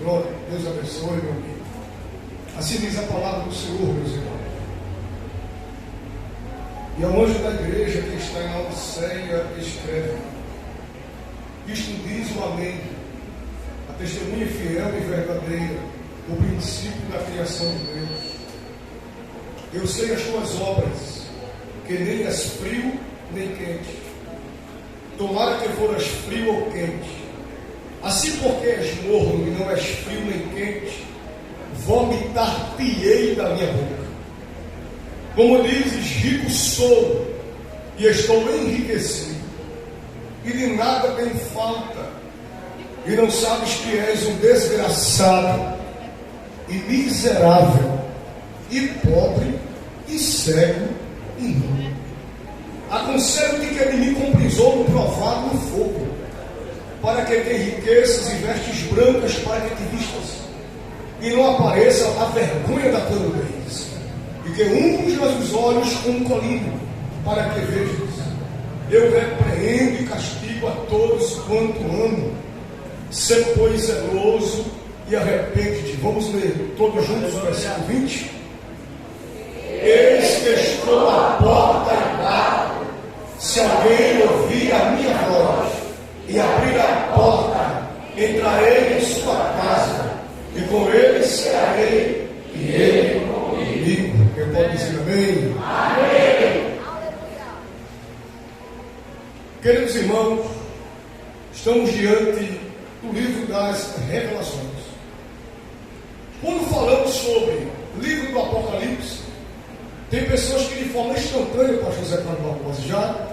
glória. Deus abençoe, meu amigo. Assim diz a palavra do Senhor, meus irmãos. E ao anjo da igreja que está em Laodiceia escreve: isto diz o Amém, a testemunha fiel e verdadeira, o princípio da criação de Deus. Eu sei as tuas obras, que nem és frio nem quente. Tomara que foras frio ou quente. Assim, porque és morno e não és frio nem quente, vomitar-te-ei da minha boca. Como dizes, rico sou e estou enriquecido, e de nada tenho falta, e não sabes que és um desgraçado e miserável, e pobre, e cego, e nu. Aconselho-te que de mim compres ouro provado no fogo, para que te enriqueças e vestes brancas para que te vistas, e não apareça a vergonha da tua nudez, e que unjas os olhos com um colírio, para que vejas. Eu repreendo e castigo a todos quanto amo. Sê, pois, zeloso e arrepende-te. Vamos ler todos juntos o versículo 20. Eis que estou à porta e bato. Se alguém ouvir a minha voz e abrir a porta, entrarei em sua casa, e com ele cearei, e ele comigo. Quem pode dizer amém? Amém. Queridos irmãos, estamos diante do livro das Revelações. Quando falamos sobre o livro do Apocalipse, tem pessoas que de forma instantânea, pastor José Carlos Barbosa, já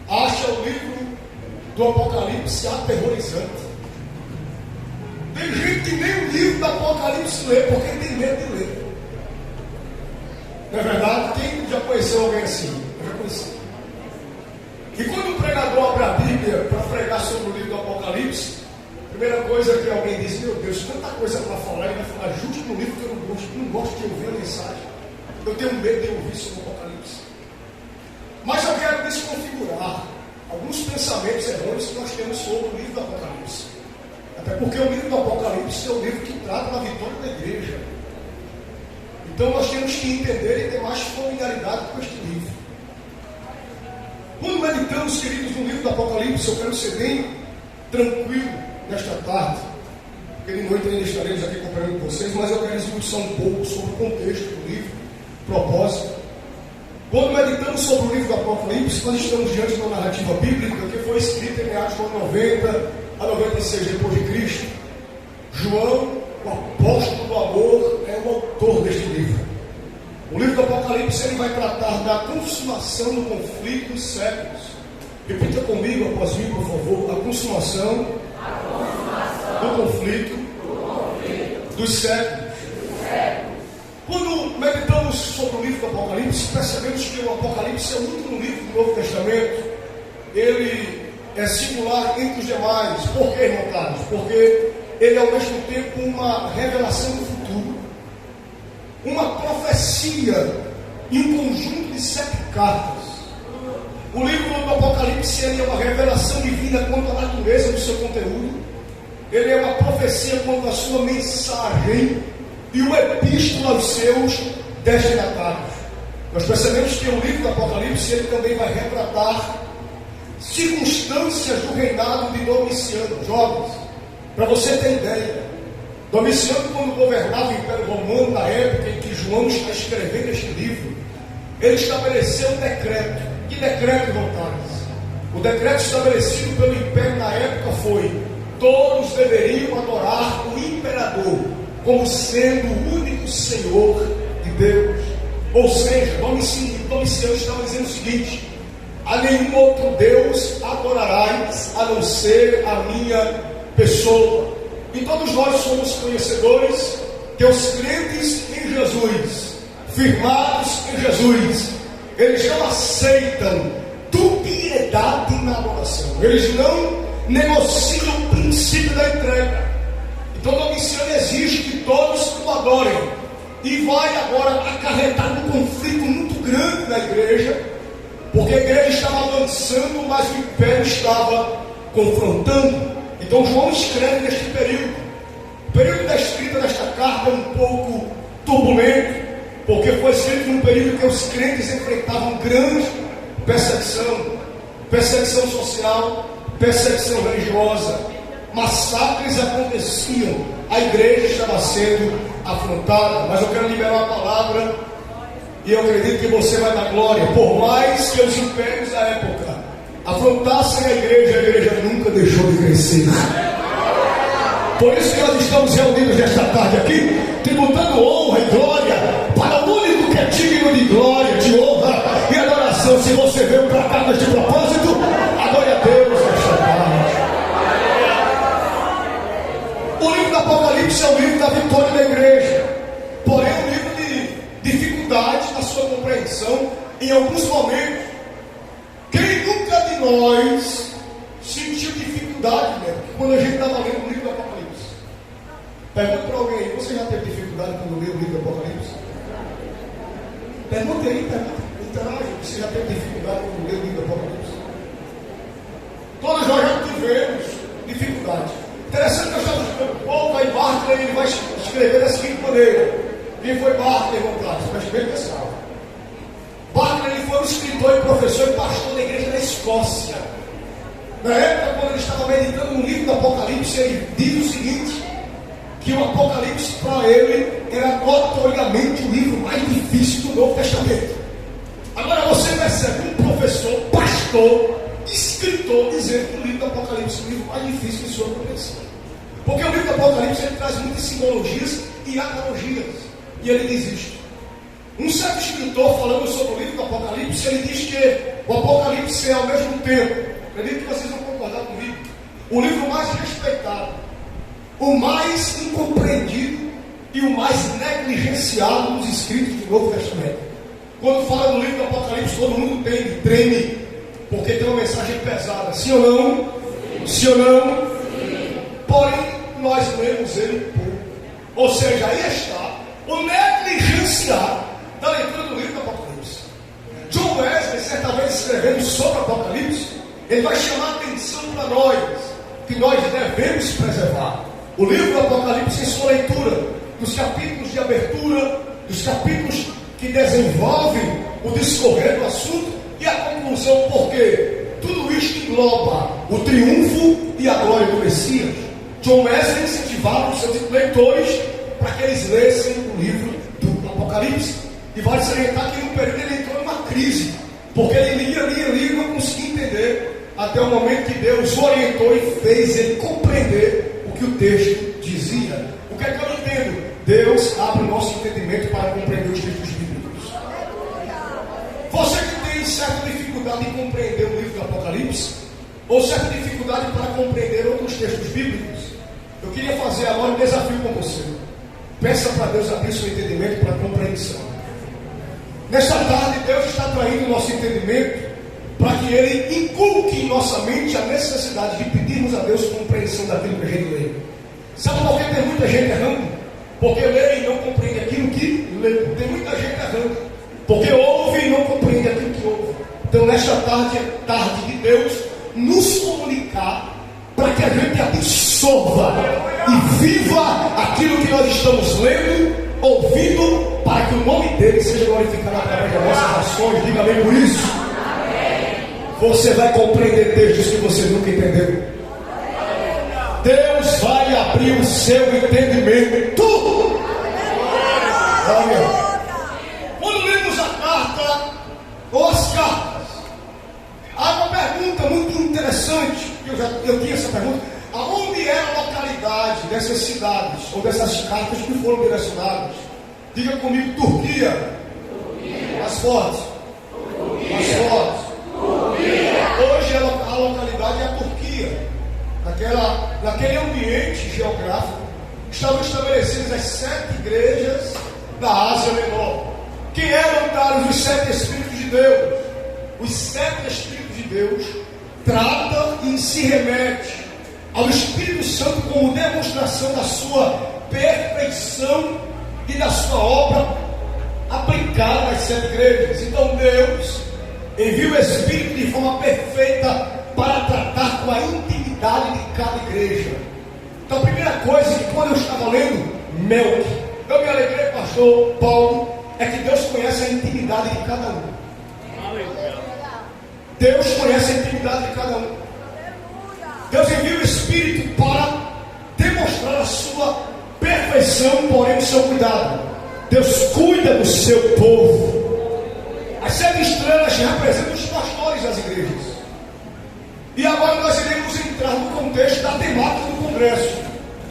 acha o livro do Apocalipse aterrorizante. Tem gente que nem o livro do Apocalipse lê, porque tem medo de ler. Não é verdade? Quem já conheceu alguém assim? Eu já conheci. E quando o pregador abre a Bíblia para pregar sobre o livro do Apocalipse, a primeira coisa que alguém diz: meu Deus, tanta coisa para falar, e vai falar justo no livro que eu não gosto de ouvir a mensagem. Eu tenho medo de ouvir sobre o Apocalipse. Mas eu quero desconfigurar alguns pensamentos errôneos que nós temos sobre o livro do Apocalipse. Até porque o livro do Apocalipse é o livro que trata da vitória da igreja. Então nós temos que entender e ter mais familiaridade com este livro. Quando meditamos, queridos, no livro do Apocalipse, eu quero ser bem tranquilo nesta tarde, porque de noite ainda estaremos aqui comparando com vocês, mas eu quero esmiuçar um pouco sobre o contexto do livro, propósito. Quando meditamos sobre o livro do Apocalipse, nós estamos diante de uma narrativa bíblica que foi escrita em meados do ano 90 a 96 depois de Cristo. João, o apóstolo do amor, é o autor deste livro. O livro do Apocalipse ele vai tratar da consumação do conflito dos séculos. Repita comigo após mim, por favor: a consumação do conflito dos séculos. Quando meditamos sobre o livro do Apocalipse, percebemos que o Apocalipse é o único livro do Novo Testamento. Ele é singular entre os demais. Por quê, irmão Carlos? Porque ele é ao mesmo tempo uma revelação do futuro, uma profecia e um conjunto de 7 cartas. O livro do Apocalipse ele é uma revelação divina quanto à natureza do seu conteúdo. Ele é uma profecia quanto à sua mensagem e uma epístola aos seus destinatários. Nós percebemos que o livro do Apocalipse ele também vai retratar circunstâncias do reinado de Domiciano. Jovens, para você ter ideia, Domiciano, quando governava o Império Romano, na época em que João está escrevendo este livro, ele estabeleceu um decreto. Que decreto, irmão Carlos? O decreto estabelecido pelo Império na época foi: todos deveriam adorar o imperador como sendo o único Senhor de Deus. Ou seja, Domiciano estava dizendo o seguinte: a nenhum outro Deus adorarás a não ser a minha pessoa. E todos nós somos conhecedores que os crentes em Jesus, firmados em Jesus, eles não aceitam dubiedade na adoração. Eles não negociam o princípio da entrega. Então Domiciano exige que todos o adorem. E vai agora acarretar um conflito muito grande na igreja, porque a igreja estava avançando, mas o império estava confrontando. Então João escreve neste período. O período da carta é um pouco turbulento, porque foi escrito num período que os crentes enfrentavam grande perseguição social, perseguição religiosa, massacres aconteciam, a igreja estava sendo afrontada. Mas eu quero liberar a palavra e eu acredito que você vai dar glória. Por mais que os impérios da época afrontassem a igreja nunca deixou de crescer. Por isso que nós estamos reunidos nesta tarde aqui, tributando honra e glória para o único que é digno de glória, de honra e adoração. Se você veio para cá neste propósito, adore a Deus nesta tarde. O livro do Apocalipse é o livro da vitória da igreja, porém é um livro de dificuldade na sua compreensão. Em alguns momentos, quem nunca de nós sentiu dificuldade, né? Quando a gente estava lendo o livro do Apocalipse? Pergunta para alguém aí, você já teve dificuldade quando leu o livro do Apocalipse? Pergunta aí, interage, você já teve dificuldade quando leu o livro do Apocalipse? Todos nós já tivemos dificuldade. Interessante que eu estava estudando Paul vai Barclay, ele vai escrever da seguinte maneira. Quem foi Barclay, irmão Cláudio? Mas bem pensado. Barclay ele foi um escritor e professor e pastor da igreja da Escócia. Na época, quando ele estava meditando no livro do Apocalipse, ele diz o seguinte, que o Apocalipse para ele era notoriamente o livro mais difícil do Novo Testamento. Agora você percebe um professor, pastor, escritor, dizendo que o livro do Apocalipse é o livro mais difícil de sua compreensão. Porque o livro do Apocalipse ele traz muitas simbologias e analogias. E ele diz isto. Um certo escritor falando sobre o livro do Apocalipse, ele diz que o Apocalipse é ao mesmo tempo, acredito que vocês vão concordar comigo, o livro mais respeitado, o mais incompreendido e o mais negligenciado dos escritos do Novo Testamento. Quando fala do livro do Apocalipse, todo mundo treme, porque tem uma mensagem pesada, sim ou não? Sim ou não? Sim. Porém, nós lemos ele pouco. Ou seja, aí está o negligenciar da leitura do livro do Apocalipse. John Wesley, certa vez escrevendo sobre o Apocalipse, ele vai chamar a atenção para nós, que nós devemos preservar o livro do Apocalipse em sua leitura, dos capítulos de abertura, dos capítulos que desenvolvem o discorrer do assunto e a conclusão, porque tudo isto engloba o triunfo e a glória do Messias. John Wesley incentivava os seus leitores para que eles lessem o livro do Apocalipse. E vale salientar que no período ele entrou numa crise, porque ele lia e não conseguia entender, até o momento que Deus o orientou e fez ele compreender o que o texto dizia. O que é que eu entendo? Deus abre o nosso entendimento para compreender os textos bíblicos. Você que tem certa dificuldade em compreender o livro do Apocalipse, ou certa dificuldade para compreender outros textos bíblicos, eu queria fazer agora um desafio com você. Peça para Deus abrir seu entendimento para a compreensão. Nesta tarde, Deus está traindo o nosso entendimento para que Ele inculque em nossa mente a necessidade de pedirmos a Deus compreensão daquilo que a gente lê. Sabe por que tem muita gente errando? Porque lê e não compreende aquilo que lê. Tem muita gente errando porque ouve e não compreende aquilo que ouve. Então, nesta tarde, é tarde de Deus nos comunicar para que a gente absorva e viva aquilo que nós estamos lendo, ouvindo, para que o nome dele seja glorificado através das nossas ações. Diga amém por isso. Você vai compreender textos que você nunca entendeu. Deus vai abrir o seu entendimento. Olha, quando lemos a carta ou as cartas, há uma pergunta muito interessante. Eu tinha essa pergunta. Aonde era a localidade dessas cidades ou dessas cartas que foram direcionadas? Diga comigo, Turquia. Mais forte. Mais forte. Hoje a localidade é a Turquia. Naquele ambiente geográfico estavam estabelecidas as 7 igrejas da Ásia Menor. Quem eram os 7 Espíritos de Deus? Os 7 Espíritos de Deus trata e se remete ao Espírito Santo como demonstração da sua perfeição e da sua obra aplicada às 7 igrejas. Então Deus envia o Espírito de forma perfeita para tratar com a intimidade de cada igreja. Então a primeira coisa que quando eu estava lendo Melk. Eu me alegrei, pastor Paulo, é que Deus conhece a intimidade de cada um. Deus conhece a intimidade de cada um. Deus envia o Espírito para demonstrar a sua perfeição, porém o seu cuidado. Deus cuida do seu povo. As 7 estrelas representam os pastores das igrejas. E agora nós iremos entrar no contexto da temática do congresso.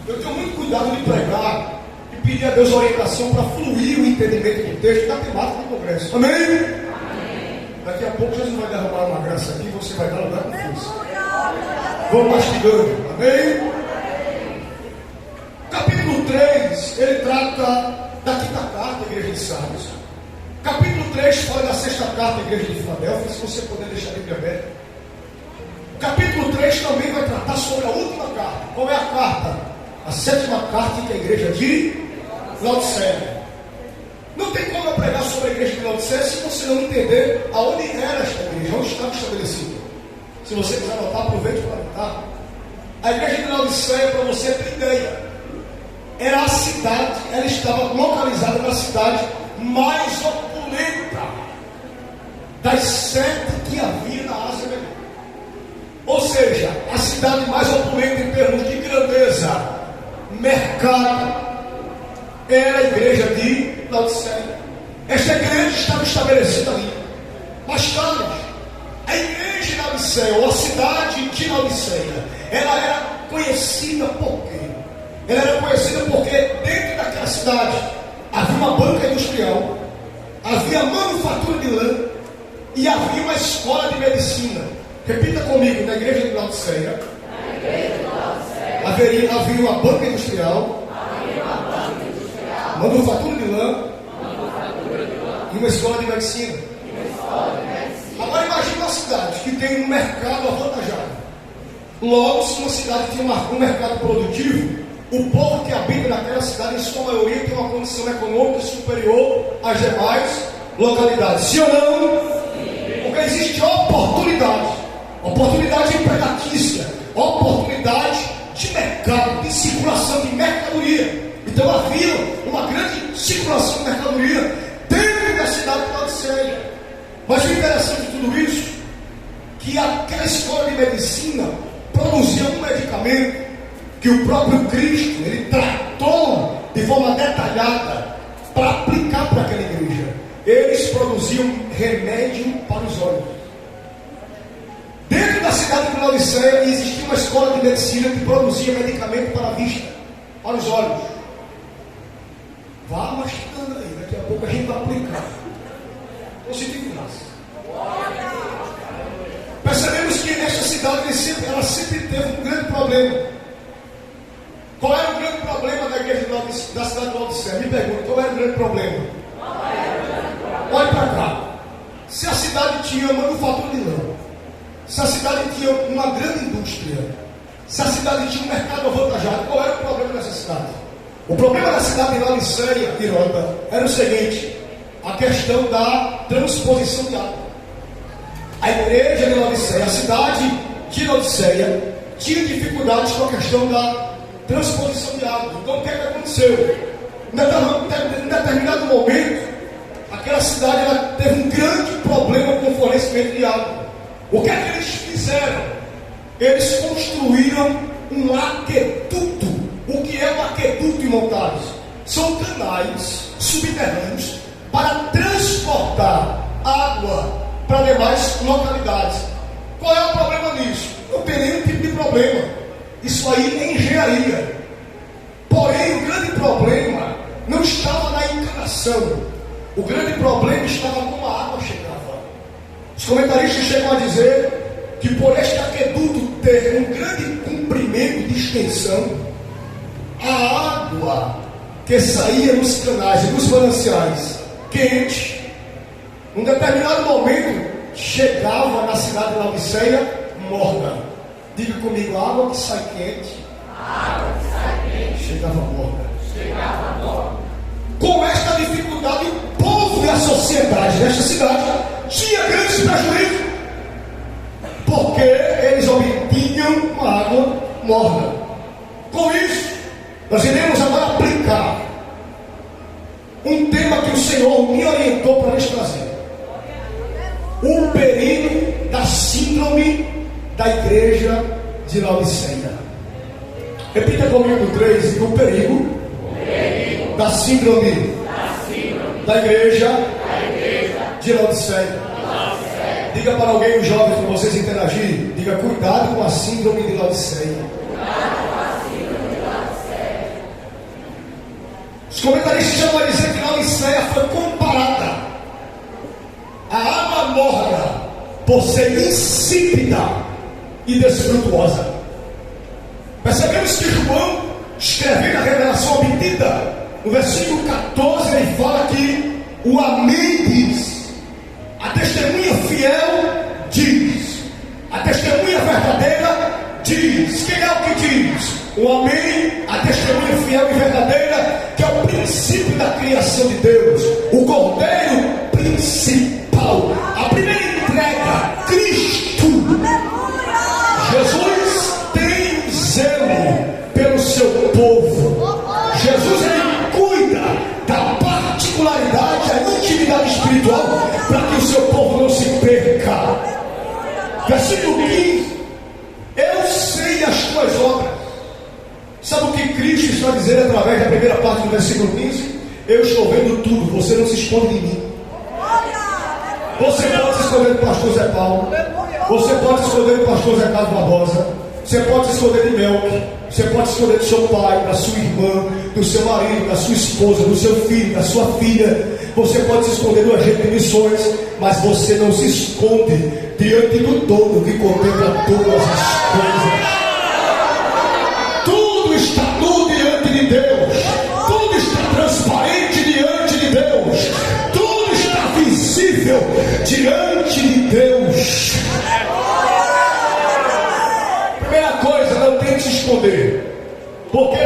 Eu tenho muito cuidado de pregar e pedir a Deus orientação para fluir o entendimento do texto da temática do congresso. Amém? Amém. Daqui a pouco Jesus vai derramar uma graça aqui e você vai dar lugar com força. Vamos mastigando. Amém? Capítulo 3, ele trata da quinta carta à igreja de Sardes. Capítulo 3 fala da sexta carta à igreja de Filadélfia, se você puder deixar a Bíblia aberta. Capítulo 3 também vai tratar sobre a última carta. Qual é a carta? A 7ª carta que é a igreja de Laodiceia. Não tem como eu pregar sobre a igreja de Laodiceia se você não entender aonde era esta igreja, onde estava estabelecida. Se você quiser anotar, aproveite para anotar. A igreja de Laodiceia, para você ter ideia, era a cidade, ela estava localizada na cidade mais opulenta das 7 que havia na Ásia Menor. Ou seja, a cidade mais opulenta em termos de grandeza, mercado, era a igreja de Laodiceia. Esta igreja estava estabelecida ali. Mas tarde, a igreja de Laodiceia, ou a cidade de Laodiceia, ela era conhecida por quê? Ela era conhecida porque dentro daquela cidade havia uma banca industrial, havia manufatura de lã e havia uma escola de medicina. Repita comigo, na igreja de Laodiceia, havia uma banca industrial, manufatura de lã e uma escola de medicina. Agora imagine uma cidade que tem um mercado avantajado. Logo, se uma cidade tem um mercado produtivo, o povo que habita naquela cidade, em sua maioria, tem uma condição econômica superior às demais localidades. Sim ou não? Porque existe oportunidade empregatícia, oportunidade de mercado, de circulação de mercadoria. Então havia uma grande circulação de mercadoria dentro da cidade de Laodiceia. Mas o interessante de tudo isso, que aquela escola de medicina produzia um medicamento que o próprio Cristo, ele tratou de forma detalhada para aplicar para aquela igreja. Eles produziam remédio para os olhos. Dentro da cidade de Laodiceia existia uma escola de medicina que produzia medicamento para a vista, para os olhos. Vá mastigando aí, daqui a pouco a gente vai aplicar. Estou sentindo graça. Percebemos que nesta cidade ela sempre teve um grande problema. Qual era o grande problema da igreja da cidade de Laodiceia? Me pergunta, qual era o grande problema? Olhe para cá. Se a cidade tinha manufatura de lã, se a cidade tinha uma grande indústria, se a cidade tinha um mercado avantajado, qual era o problema dessa cidade? O problema da cidade de Laodiceia, Irlanda, era o seguinte: a questão da transposição de água. A igreja de Laodiceia, a cidade de Laodiceia, tinha dificuldades com a questão da transposição de água. Então o que é que aconteceu? Em determinado momento, aquela cidade ela teve um grande problema com o fornecimento de água. O que é que eles fizeram? Eles construíram um aqueduto. O que é um aqueduto, irmãos? São canais subterrâneos para transportar água para demais localidades. Qual é o problema nisso? Não tem nenhum tipo de problema. Isso aí é engenharia. Porém, o grande problema não estava na encanação. O grande problema estava como a água chegava. Os comentaristas chegam a dizer que por este aqueduto ter um grande comprimento de extensão, a água que saía nos canais e nos mananciais quente, num determinado momento, chegava na cidade de Laodiceia morna. Diga comigo, a água que sai quente, chegava morna. Com esta dificuldade, o povo e a sociedade desta cidade tinha grandes prejuízos, porque eles obtinham uma água morna. Com isso, nós iremos agora aplicar Senhor me orientou para lhes trazer o perigo da síndrome da igreja de Laodiceia. Repita comigo 3, o perigo da síndrome da igreja de Laodiceia. Diga para alguém, os jovens, para vocês interagirem, diga: cuidado com a síndrome de Laodiceia. Os comentaristas chegam a dizer que Laodiceia foi comparada à água morna por ser insípida e desfrutuosa. Percebemos que João, escrevendo a revelação obtida, no versículo 14, ele fala que o Amém diz, a testemunha fiel diz, a testemunha verdadeira diz. Quem é o que diz? O Amém, a testemunha fiel e verdadeira, que é o princípio da criação de Deus, o Cordeiro principal, a primeira entrega, Cristo. Jesus tem zelo pelo seu povo. Jesus, ele cuida da particularidade, da intimidade espiritual, para que o seu povo não se perca. Versículo 15: eu sei as tuas obras. Sabe o que Cristo está dizendo através da primeira parte do versículo 15? Eu estou vendo tudo, você não se esconde de mim. Você pode se esconder do pastor Zé Paulo, você pode se esconder do pastor Zé Carlos Barbosa, você pode se esconder de Melk, você pode se esconder do seu pai, da sua irmã, do seu marido, da sua esposa, do seu filho, da sua filha. Você pode se esconder do agente de missões, mas você não se esconde diante do dono que contempla todas as coisas. Tudo está nu diante de Deus, tudo está transparente diante de Deus, tudo está visível diante de Deus. Primeira coisa, não tem que se esconder. Porque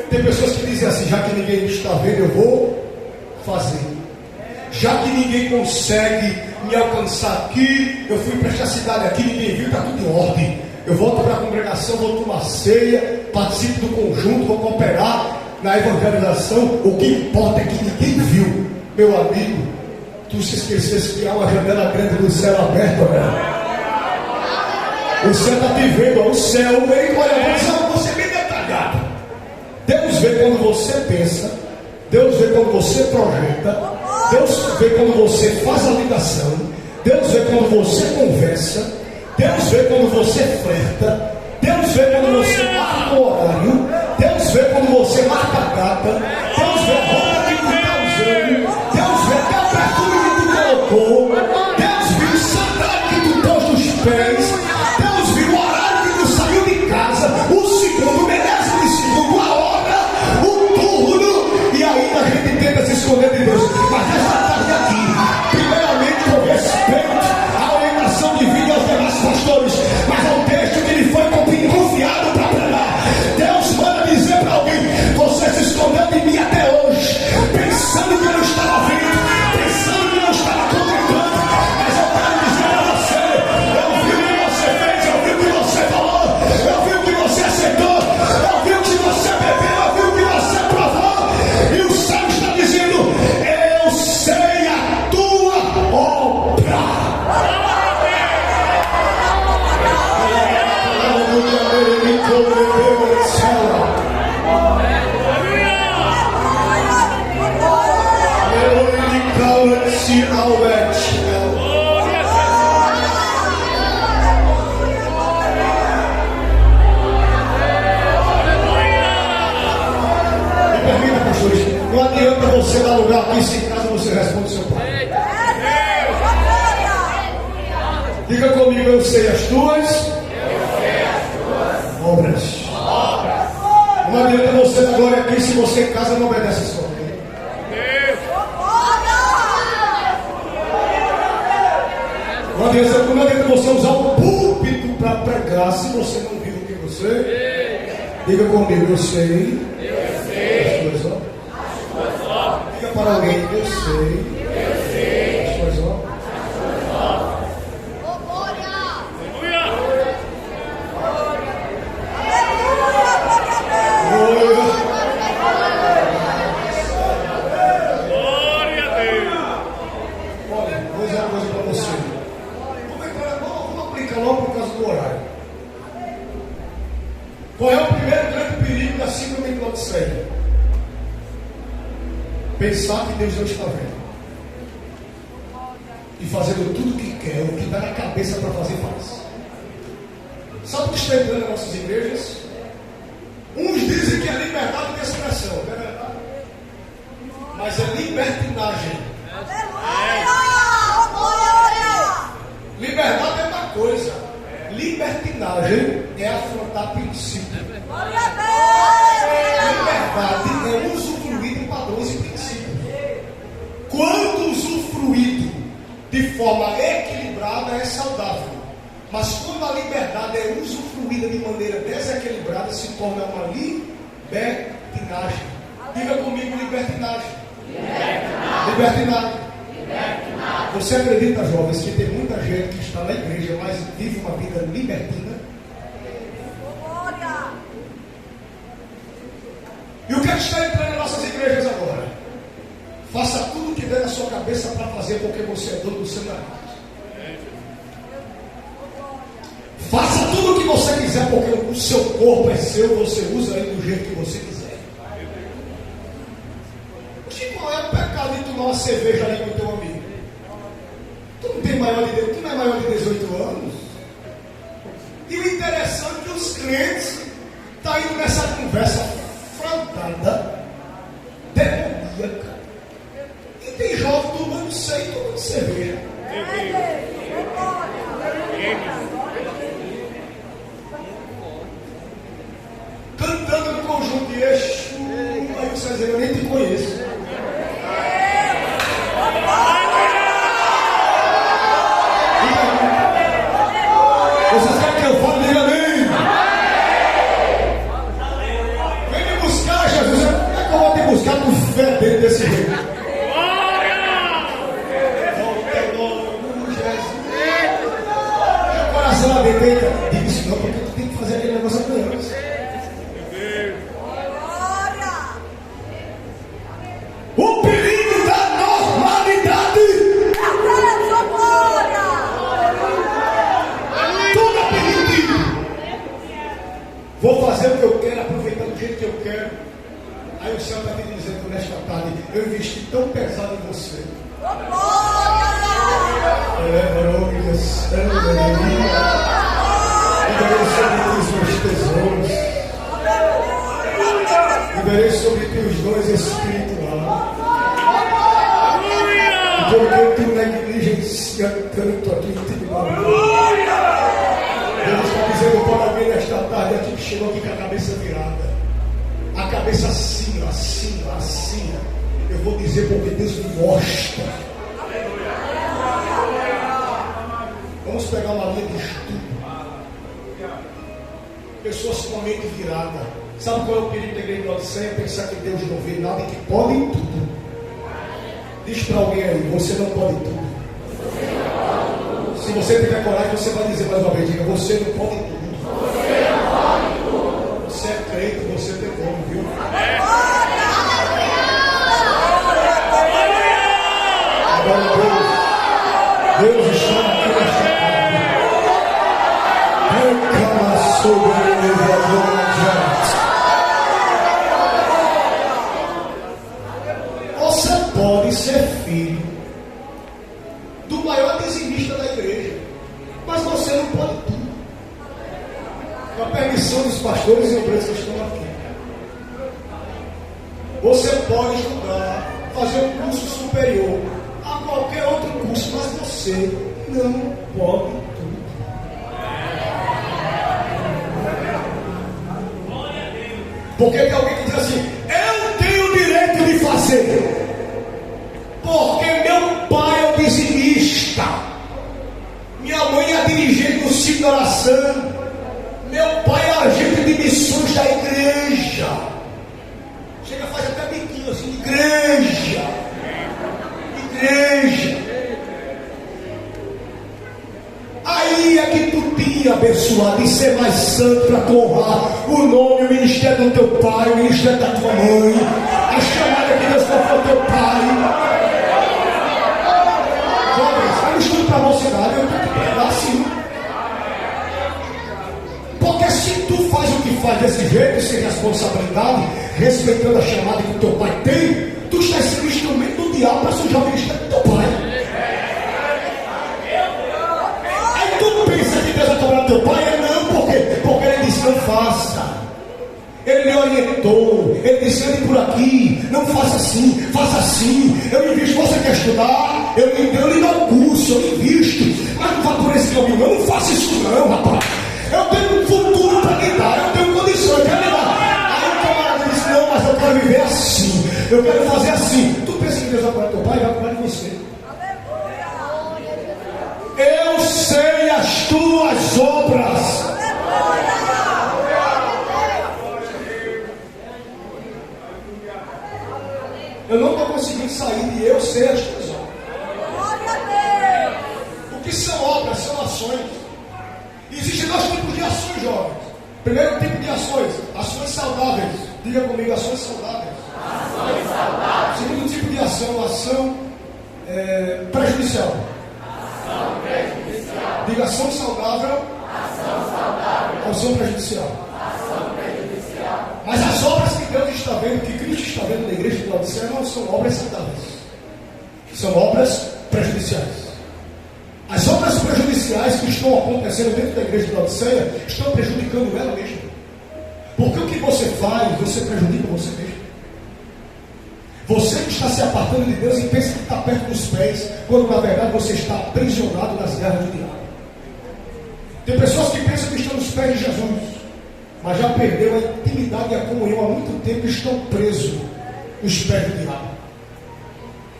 tem pessoas que dizem assim: já que ninguém está vendo, eu vou fazer. Já que ninguém consegue me alcançar aqui, eu fui para esta cidade aqui, ninguém viu, está tudo em ordem. Eu volto para a congregação, vou tomar ceia, participo do conjunto, vou cooperar na evangelização. O que importa é que ninguém viu. Meu amigo, tu se esquecesse que há uma janela grande do céu aberto, né? O céu está te vendo, o céu, ele olha, você é bem detalhado. Deus vê quando você pensa, Deus vê quando você projeta, Deus vê quando você faz a ligação, Deus vê quando você conversa, Deus vê quando você flerta, Deus vê quando você marca o horário, Deus vê quando você marca a data, Deus vê a roupa que tu está usando, Deus vê até o perfume que tu colocou, Deus viu o sandália que tu pôs nos pés, Deus viu o horário que tu saiu de casa, o segundo, o milésimo de segundo, a hora, o turno, e ainda a gente tenta se esconder de Deus. Mas essa tarde aqui, primeiramente com respeito à orientação divina aos demais pastores, mas ao texto que lhe foi confiado para pregar, Deus manda dizer para alguém: você se escondeu de mim até hoje, pensando que eu não estava vendo, pensando que eu não estava contemplando, mas eu quero dizer a você: eu vi o que você fez, eu vi o que você falou, eu vi o que você aceitou, eu vi o que você bebeu, eu vi o que você provou, e o céu está dizendo: eu sei a tua obra. Me permita, pastores, não adianta você dar lugar aqui se em casa você responde ao seu pai. Diga comigo: eu sei as tuas obras. Não adianta você dar glória aqui se você em casa não obedece a sua lei. Não adianta você usar o púlpito para pregar se você não vive o que você. Diga comigo: eu sei as tuas obras. Diga para alguém: eu sei as tuas obras. Laodiceia. Pensar que Deus não está vendo. E fazendo tudo o que quer, o que dá na cabeça para fazer, faz. Sabe o que está entrando nas nossas igrejas? Uns dizem que é liberdade de expressão, não é verdade? Mas é libertinagem. Liberdade é uma coisa, libertinagem é afrontar princípios. Liberdade é usufruir de padrões e princípios. Quando usufruído de forma equilibrada é saudável. Mas quando a liberdade é usufruída de maneira desequilibrada, se torna uma libertinagem. Diga comigo, libertinagem. Libertinagem. Você acredita, jovens, que tem muita gente que está na igreja, mas vive uma vida libertina? E o que está entrando nas nossas igrejas agora? Faça tudo o que der na sua cabeça para fazer, porque você é dono do seu nariz. Faça tudo o que você quiser, porque o seu corpo é seu, você usa ele do jeito que você quiser. Qual é o pecado de tomar uma cerveja ali com o teu amigo? Tu não tem maior de, tu não é maior de 18 anos? E o interessante é que os crentes estão indo nessa conversa fraudada, demoníaca. E tem jovem tomando seio e tomando cerveja. Cantando no conjunto de Exu. Aí você diz, eu nem te conheço. Vocês querem que eu fale? Diga amém. Vem me buscar, Jesus. Como é que eu vou te buscar com fé dentro desse jeito? Meu coração lá dentro, diga isso não, porque tu tem que fazer aquele negócio com eles. O perigo da normalidade. Tudo é permitido. Vou fazer o que eu quero, aproveitar do jeito que eu quero. Aí o céu está te dizendo nesta tarde: eu investi tão pesado em você. Liberei sobre ti os meus tesouros. Liberei sobre ti os dons espirituais. Porque tu negligencia tanto a tua intimidade. Deus está dizendo para alguém nesta tarde aqui que chegou aqui com a cabeça virada. A cabeça assim, assim, assim. Eu vou dizer porque Deus me mostra. Vamos pegar uma linha de estudo. Pessoas com a mente virada. Sabe qual é o perigo da igreja de Laodiceia? Pensar que Deus não vê nada e que pode tudo. Diz para alguém aí, você não pode tudo. Se você tiver coragem, você vai dizer mais uma vez, diga, você não pode tudo. Você é crente, você tem como, viu? Agora Deus está aqui nesta tarde. Reclama sobre ele, você pode ser filho do maior dizimista da igreja, mas você não pode tudo. Com a permissão dos pastores e obreiros que estão aqui, você pode estudar, fazer um curso superior a qualquer outro curso, mas você não pode tudo. Porque tem alguém que diz assim: eu tenho o direito de fazer, porque meu pai é o dizimista, minha mãe é a dirigente do ciclo de oração, meu pai é agente de missões da igreja. Chega, faz até biquinho assim: igreja. Aí é que tu tinha abençoado e ser mais santo para honrar o nome, o ministério do teu pai, o ministério da tua mãe, a chamada que Deus confiou ao teu pai. Jovens, vai no estudo para a mocidade, eu tenho que pregar assim. Porque se tu faz o que faz desse jeito, sem responsabilidade, respeitando a chamada que o teu pai tem, tu estás sendo instrumento do diabo para sujar o ministério do teu pai. Aí tu pensa que Deus vai cobrar teu pai? Não, por quê? Porque ele disse: não faça. Ele lhe orientou, ele disse: ande por aqui, não faça assim, faça assim. Eu invisto, você quer estudar? Eu lhe dou um curso, eu invisto, mas não vá por esse caminho, não faça isso não, rapaz. Eu tenho um futuro para lhe dar, eu tenho condições, eu quero lhe dar. Aí o camarada disse: não, mas eu quero viver assim, eu quero fazer assim. Tu pensa que Deus vai curar teu pai? Vai curar de você. Eu sei as tuas obras. Eu não estou conseguindo sair de eu sei as tuas obras. O que são obras? São ações. Existem dois tipos de ações, jovens. Primeiro tipo de ações, ações saudáveis. Diga comigo, ações saudáveis. Ações saudáveis. Segundo tipo de ação, ação prejudicial. Ação prejudicial. Diga ação saudável. Ação saudável. Ação prejudicial. Ação prejudicial. Mas as obras que Deus está vendo, que Cristo está vendo na igreja de Laodiceia, não são obras saudáveis. São obras prejudiciais. As obras prejudiciais que estão acontecendo dentro da igreja de Laodiceia estão prejudicando ela mesma. Porque o que você faz, você prejudica você mesmo. Você que está se apartando de Deus e pensa que está perto dos pés, quando na verdade você está aprisionado nas garras do diabo. Tem pessoas que pensam que estão nos pés de Jesus, mas já perdeu a intimidade e a comunhão há muito tempo e estão presos nos pés do diabo.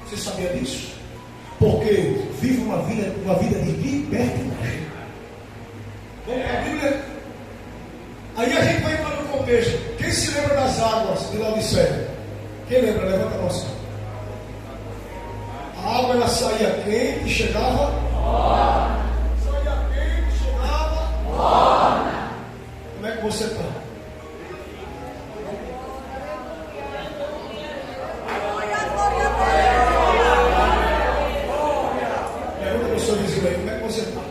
Você sabia disso? Porque vive uma vida de libertinagem. Vamos para a Bíblia? Aí a gente vai entrar no contexto. Quem se lembra das águas de Laodiceia? Quem lembra? Levanta a mão. A água ela saía quente e chegava morna. Saía quente e chegava morna. Como é que você está? Pergunta para o seu vizinho aí, como é que você está?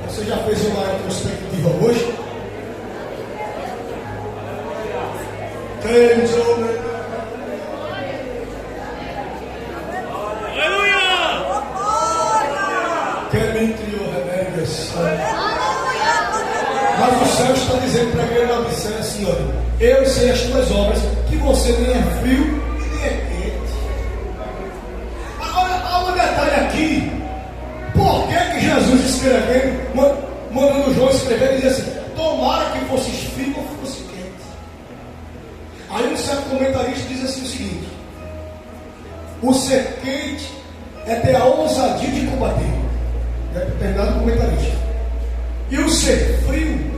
Você já fez uma retrospectiva hoje? Mas o céu está dizendo para a igreja de Laodiceia assim: olha, eu sei as tuas obras, que você nem é frio e nem é quente. Agora, há um detalhe aqui. Por que Jesus escrevendo, mandando João escrever, diz assim: tomara que fosses frio ou fosse quente. Aí um certo comentarista diz assim o seguinte: o ser quente é ter a ousadia de combater. É determinado comentarista. E o ser frio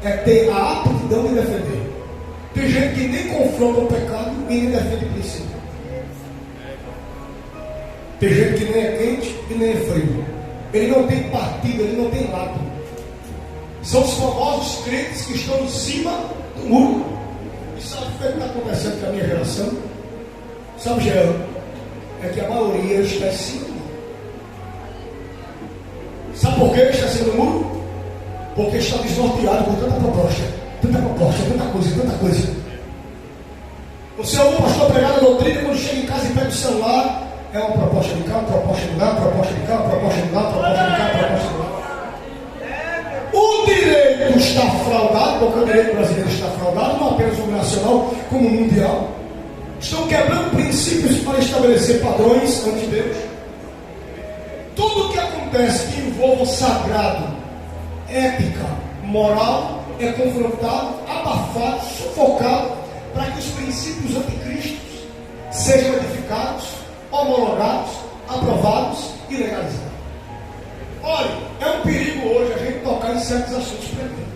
é ter a aptidão de defender. Tem gente que nem confronta o pecado e nem defende o princípio. Tem gente que nem é quente e nem é frio. Ele não tem partido, ele não tem lado. São os famosos crentes que estão em cima do muro. E sabe o que está acontecendo com a minha geração? Sabe, Jean? É que a maioria está em cima do muro. Sabe por que está em cima do muro? Porque está desnorteado por tanta proposta, tanta coisa. Você ouve o pastor pregar a doutrina, quando chega em casa e pega o celular, é uma proposta de cá, uma proposta de lá, uma proposta de cá, uma proposta de lá, uma proposta de cá, uma proposta de lá. O direito está fraudado, porque o direito brasileiro está fraudado, não apenas o nacional, como o mundial. Estão quebrando princípios para estabelecer padrões ante Deus. Tudo que acontece que envolva o sagrado, ética, moral, é confrontado, abafado, sufocado, para que os princípios anticristos sejam edificados, homologados, aprovados e legalizados. Olha, é um perigo hoje a gente tocar em certos assuntos proibidos.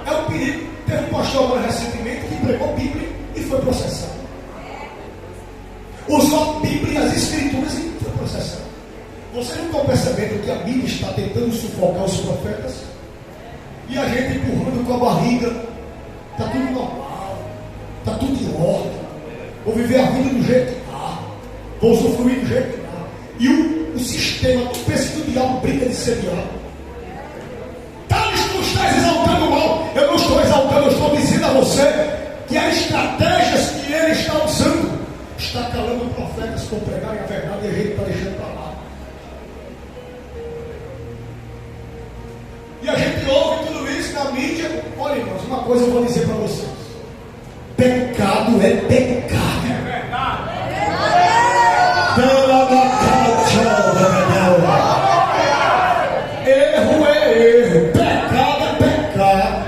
É um perigo. Teve um pastor agora recentemente que pregou Bíblia e foi processado. Usou a Bíblia e as Escrituras e foi processado. Vocês não estão percebendo que a Bíblia está tentando sufocar os profetas? E a gente empurrando com a barriga. Está tudo normal. Está tudo em ordem. Vou viver a vida do jeito que está. Vou usufruir do jeito que está. E o sistema, tu pensa que o diabo brinca de ser diabo. Tu estás exaltando o mal. Eu não estou exaltando, eu estou dizendo a você que as estratégias que ele está usando está calando profetas por pregarem a verdade e a gente está deixando para lá. E a gente ouve tudo isso na mídia. Olha, irmãos, uma coisa eu vou dizer para vocês: pecado é pecado. É verdade. Erro é erro, pecado é pecado.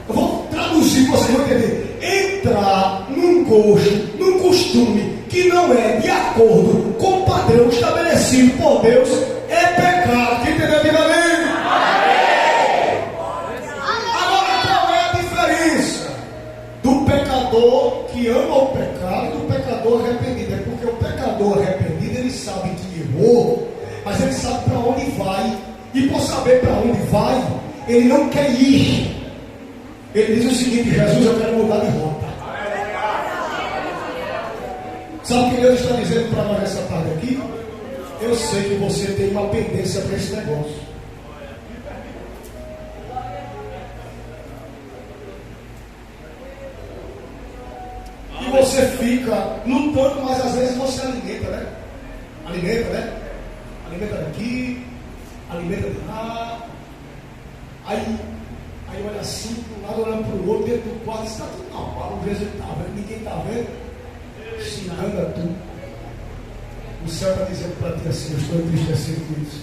Eu vou traduzir, vocês vão entender. Entrar num gosto, num costume que não é de acordo com o padrão estabelecido por Deus é pecado. Quem entendeu? Diga amém. Agora, qual é a diferença do pecador que ama o pecado e do pecador arrependido? É porque o pecador arrependido, ele sabe que errou, mas ele sabe para onde vai, e por saber para onde vai, ele não quer ir. Ele diz o seguinte: Jesus, eu quero mudar de rota. Sabe o que Deus está dizendo para nós nessa tarde aqui? Eu sei que você tem uma pendência para esse negócio. E você fica lutando, mas às vezes você alimenta, né? Alimenta daqui, alimenta de lá. Aí olha assim, para um lado, olhando para o outro, dentro do quarto, está tudo normal, o resultado, ninguém está vendo. Se engana tu. O céu está dizendo para ti assim: eu estou entristecido com isso.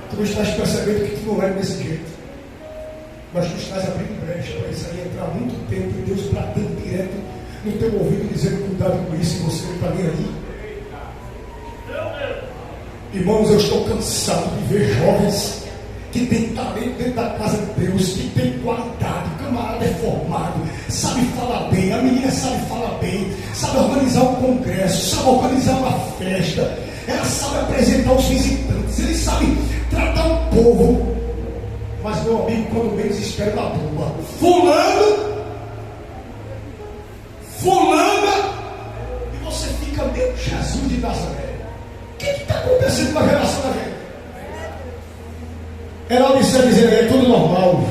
Tu estás percebendo que tu não é desse jeito, mas tu estás abrindo brecha para isso aí entrar muito tempo e Deus bradando direto no teu ouvido, dizendo: cuidado com isso, e você não está nem aí. Irmãos, eu estou cansado de ver jovens que tem talento dentro da casa de Deus, que tem qualidade, o camarada é formado, sabe falar bem, a menina sabe falar bem, sabe organizar um congresso, sabe organizar uma festa, ela sabe apresentar os visitantes, ele sabe tratar o povo. Mas, meu amigo, quando menos espera uma boa, fulana, e você fica: meu Jesus de Nazaré, o que está acontecendo com a relação da gente? Ela observa dizendo: é tudo normal.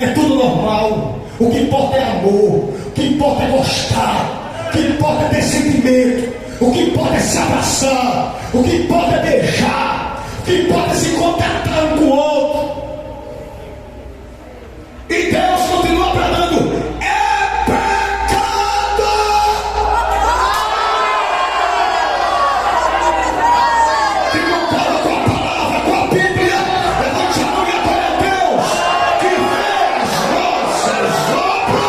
É tudo normal. O que importa é amor. O que importa é gostar. O que importa é ter sentimento. O que importa é se abraçar. O que importa é beijar. O que importa é se contentar um com o outro. E Deus continua bradando: é pecado. Que não fala com a palavra, com a Bíblia. Levante a mão e adore a Deus, que vê as nossas obras.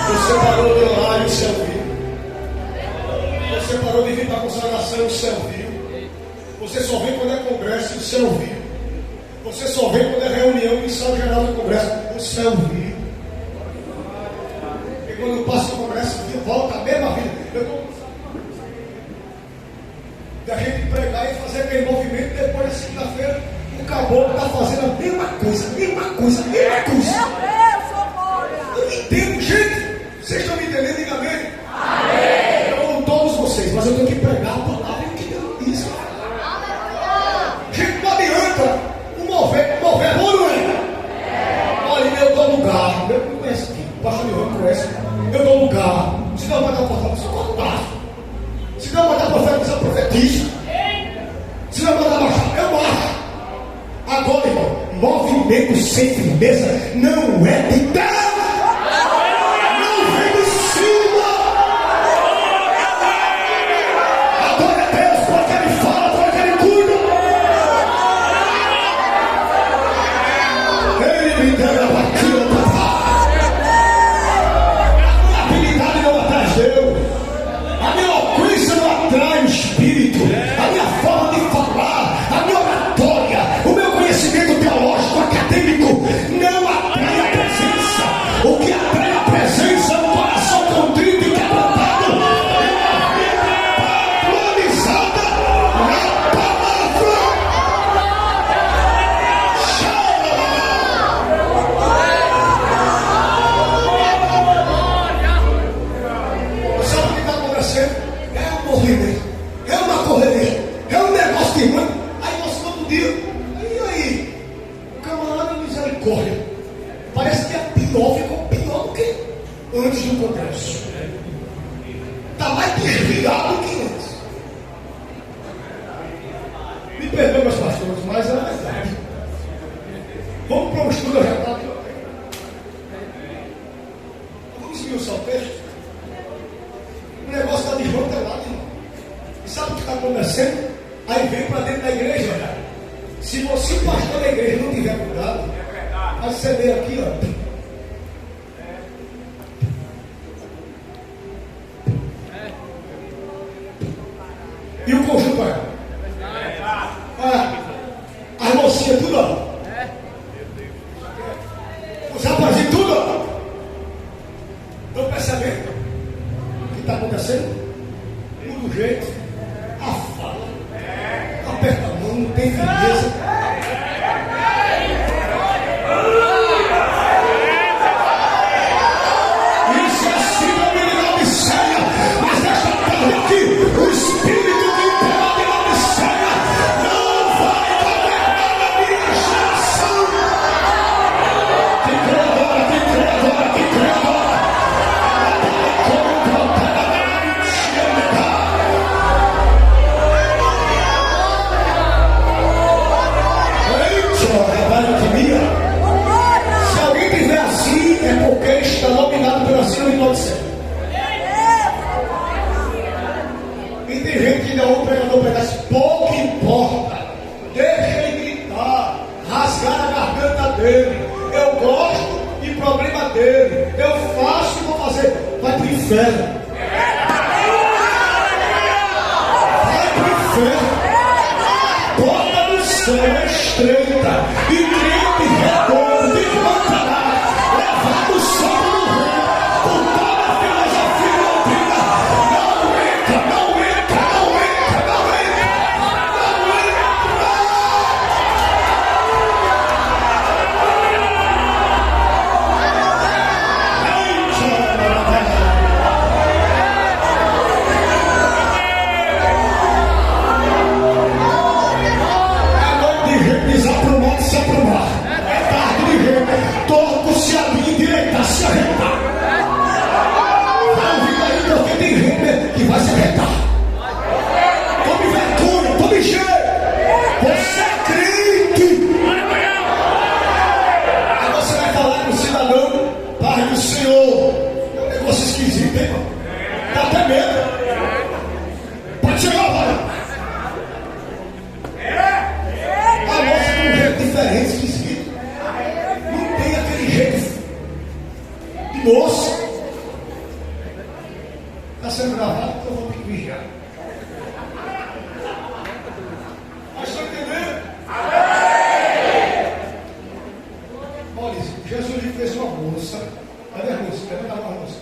Você parou de orar e se ouviu. Você parou de vir para a consagração e se ouviu. Você só vem quando é congresso e se ouviu. Você só vem quando é reunião e ensaio geral do congresso e se ouviu. E quando passa o congresso, volta a mesma vida. Eu estou da gente pregar e fazer aquele movimento, depois da segunda-feira o caboclo está fazendo a mesma coisa. Eu não entendo, gente. Vocês estão me entendendo? Diga amém. Amém. Eu amo todos vocês, mas eu tenho que pregar a palavra que Deus diz. Gente, não adianta o mover bom, não é? Olha, eu dou lugar. Eu não conheço aqui. O pastor Ivan conhece. Eu dou lugar. Se não vai dar profeta, você corta. Se não vai dar profeta, você profetiza. Se não vai dar baixar, eu baixo. Agora, irmão, movimento sem firmeza não é de Deus. A minha forma de falar, a minha oratória, o meu conhecimento teológico, acadêmico, não atrai a presença. O que atrai a presença é um coração contrito e quebrantado. outros, mas é verdade. Vamos para um estudo já está aqui. Vamos esmiuçar o texto. O negócio está desmantelado, irmão. E sabe o que está acontecendo? Aí vem para dentro da igreja, cara. Se você, pastor da igreja, não tiver cuidado, vai ceder aqui, ó. E o conjunto aí? As mocinhas tudo, ó. Os rapazinhos tudo, ó. Estão percebendo o que está acontecendo? Muda o jeito, a fala, aperta a mão, não tem firmeza. Isso é síndrome de Laodiceia, mas nesta tarde aqui, o Espírito e tem gente que ainda ouve o pregador pregar, pouco importa, deixa ele gritar, rasgar a garganta dele. Eu gosto e problema dele. Eu faço e vou fazer. Vai pro inferno. Vai pro inferno. A porta do céu é estreita e crente redondo desmantará, levado o sol no reino. Por toda a filosofia e doutrina, não entra, não entra, não entra, não entra, não entra. É noite de gente desaprumar, de se aprumar. É tarde de gente torto se abrir, endireitar, se arretar. Vai ouvindo aí, porque tem gente que vai se arretar. Tome vergonha, tome jeito. Você é crente. Aí você vai falar com o cidadão, Pai do Senhor. É um negócio esquisito, hein, irmão? Dá até medo. Pode chegar, vai. A moça tem um jeito diferente, esquisito. Não tem aquele jeito de moça. Está sendo gravado, então eu vou ter que vigiar. Mas estão entendendo? Olha, Jesus lhe fez uma moça. Cadê a moça? Levanta a mão, moça.